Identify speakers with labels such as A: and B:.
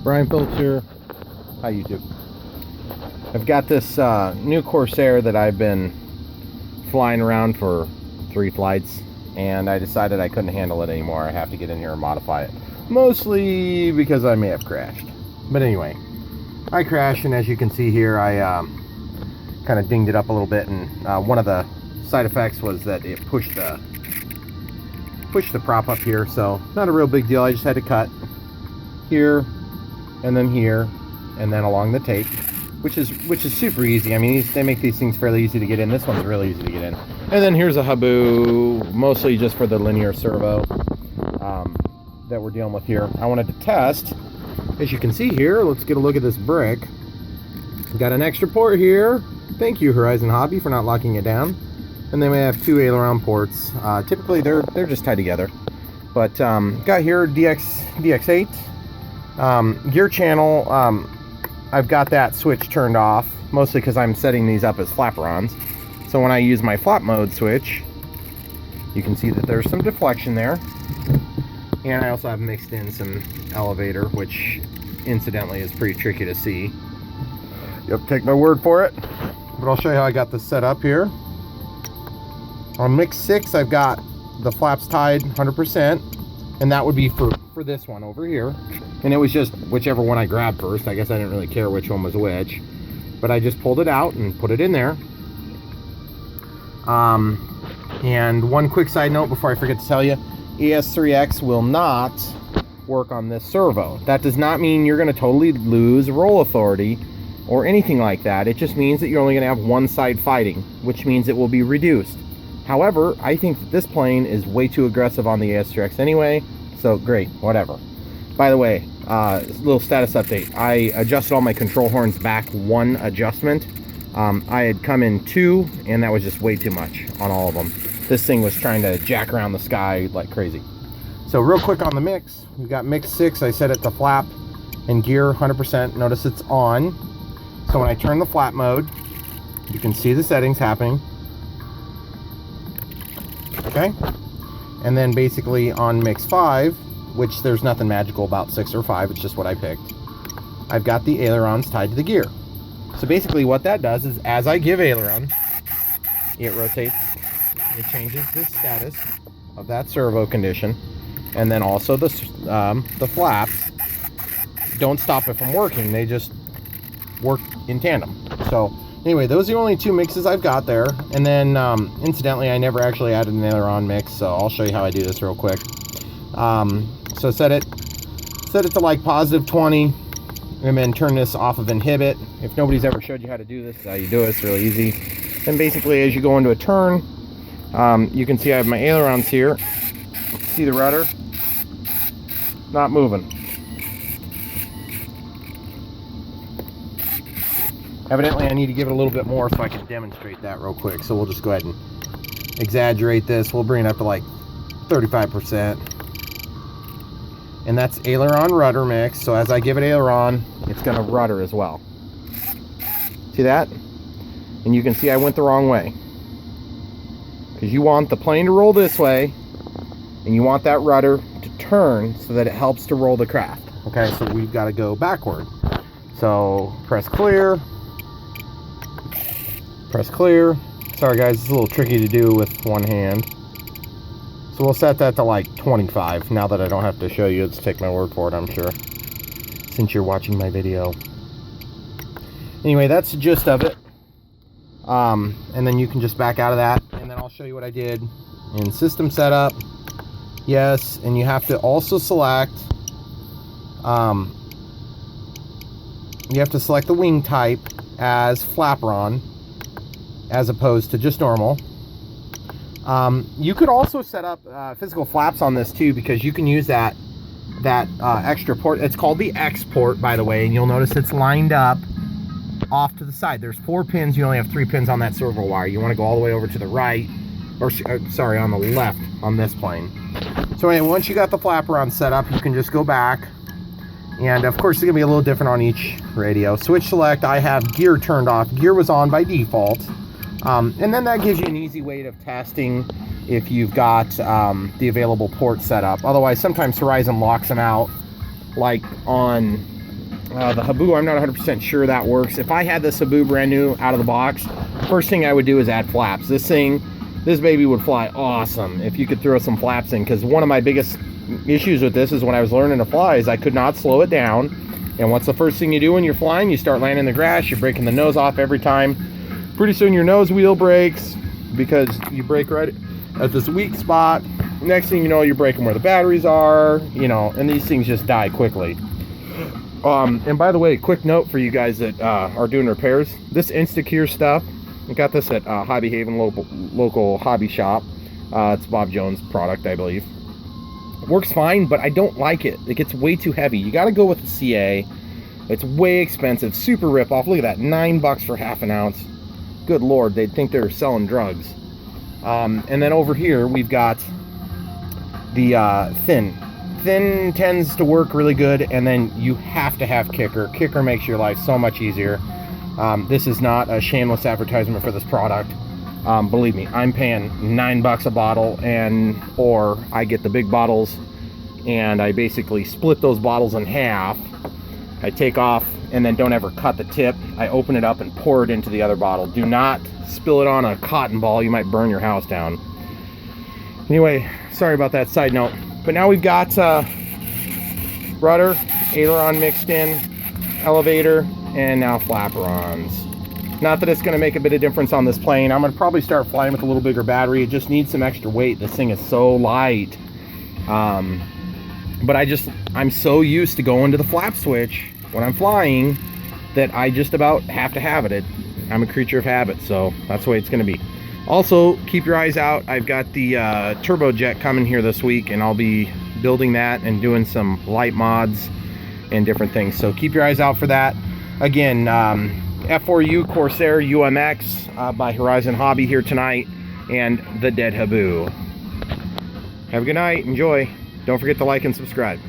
A: Brian Phillips here. Hi YouTube. I've got this new Corsair that I've been flying around for 3 flights, and I decided I couldn't handle it anymore. I have to get in here and modify it. Mostly because I may have crashed. But anyway, I crashed, and as you can see here, I kind of dinged it up a little bit, and one of the side effects was that it pushed the prop up here, so not a real big deal. I just had to cut here, and then along the tape, which is super easy. I mean, they make these things fairly easy to get in. This one's really easy to get in. And then here's a Habu, mostly just for the linear servo that we're dealing with here. I wanted to test, as you can see here. Let's get a look at this brick. Got an extra port here. Thank you, Horizon Hobby, for not locking it down. And then we have 2 aileron ports. Typically they're just tied together, but got here DX8. Gear channel, I've got that switch turned off, mostly because I'm setting these up as Flapperons. So when I use my flap mode switch, you can see that there's some deflection there. And I also have mixed in some elevator, which incidentally is pretty tricky to see. You have to take my word for it. But I'll show you how I got this set up here. On mix 6, I've got the flaps tied 100%, and that would be for this one over here. And it was just whichever one I grabbed first. I guess I didn't really care which one was which, but I just pulled it out and put it in there. And one quick side note before I forget to tell you, ES3X will not work on this servo. That does not mean you're going to totally lose roll authority or anything like that. It just means that you're only going to have one side fighting, which means it will be reduced. However, I think that this plane is way too aggressive on the ES3X anyway, so great, whatever. By the way, little status update. I adjusted all my control horns back 1 adjustment. I had come in 2, and that was just way too much on all of them. This thing was trying to jack around the sky like crazy. So real quick on the mix, we got mix 6. I set it to flap and gear 100%. Notice it's on. So when I turn the flap mode, you can see the settings happening. Okay, and then basically on mix 5, which there's nothing magical about 6 or 5, it's just what I picked, I've got the ailerons tied to the gear. So basically what that does is, as I give aileron, it rotates, it changes the status of that servo condition, and then also the flaps don't stop it from working, they just work in tandem. So anyway, those are the only 2 mixes I've got there. And then incidentally, I never actually added an aileron mix, so I'll show you how I do this real quick. So set it to like positive 20, and then turn this off of inhibit. If nobody's ever showed you how to do this, how you do it, it's really easy. And basically, as you go into a turn, you can see I have my ailerons here. See the rudder? Not moving. Evidently, I need to give it a little bit more so I can demonstrate that real quick. So we'll just go ahead and exaggerate this. We'll bring it up to like 35%. And that's aileron rudder mix. So as I give it aileron, it's going to rudder as well. See that? And you can see I went the wrong way. Because you want the plane to roll this way, and you want that rudder to turn so that it helps to roll the craft. Okay, so we've got to go backward. So press clear. Press clear. Sorry guys, it's a little tricky to do with one hand. So we'll set that to like 25. Now that I don't have to show you, let's take my word for it, I'm sure, since you're watching my video. Anyway, that's the gist of it. And then you can just back out of that, and then I'll show you what I did in system setup. Yes, and you have to also select you have to select the wing type as Flaperon as opposed to just normal. You could also set up physical flaps on this too, because you can use that extra port. It's called the Xport, by the way, and you'll notice it's lined up off to the side. There's 4 pins. You only have 3 pins on that servo wire. You want to go all the way over to the right, or sorry, on the left on this plane. So anyway, once you got the Flapperon set up, you can just go back. And of course, it's gonna be a little different on each radio. Switch select, I have gear turned off. Gear was on by default. And then that gives you an easy way of testing if you've got the available port set up. Otherwise, sometimes Horizon locks them out, like on The Habu, I'm not 100% sure that works. If I had this Habu brand new out of the box, first thing I would do is add flaps. This baby would fly awesome if you could throw some flaps in, because one of my biggest issues with this is when I was learning to fly is I could not slow it down. And what's the first thing you do when you're flying? You start landing in the grass, you're breaking the nose off every time. Pretty soon your nose wheel breaks because you break right at this weak spot. Next thing you know, you're breaking where the batteries are, you know, and these things just die quickly. And by the way, quick note for you guys that are doing repairs, this Instacure stuff, I got this at Hobby Haven, local hobby shop. It's Bob Jones' product, I believe. Works fine, but I don't like it. It gets way too heavy. You got to go with the CA. It's way expensive, super rip-off. Look at that, $9 for half an ounce. Good Lord, they'd think they're selling drugs. And then over here, we've got the thin. Thin tends to work really good, and then you have to have kicker. Kicker makes your life so much easier. This is not a shameless advertisement for this product. Believe me, I'm paying $9 a bottle, or I get the big bottles and I basically split those bottles in half. I take off and then don't ever cut the tip. I open it up and pour it into the other bottle. Do not spill it on a cotton ball. You might burn your house down. Anyway, sorry about that side note. But now we've got rudder, aileron mixed in, elevator, and now Flapperons. Not that it's going to make a bit of difference on this plane. I'm going to probably start flying with a little bigger battery. It just needs some extra weight. This thing is so light. But I'm so used to going to the flap switch when I'm flying that I just about have to have it. I'm a creature of habit, so that's the way it's going to be. Also, keep your eyes out. I've got the turbojet coming here this week, and I'll be building that and doing some light mods and different things. So keep your eyes out for that. Again, F4 Corsair UMX by Horizon Hobby here tonight, and the Dead Habu. Have a good night. Enjoy. Don't forget to like and subscribe.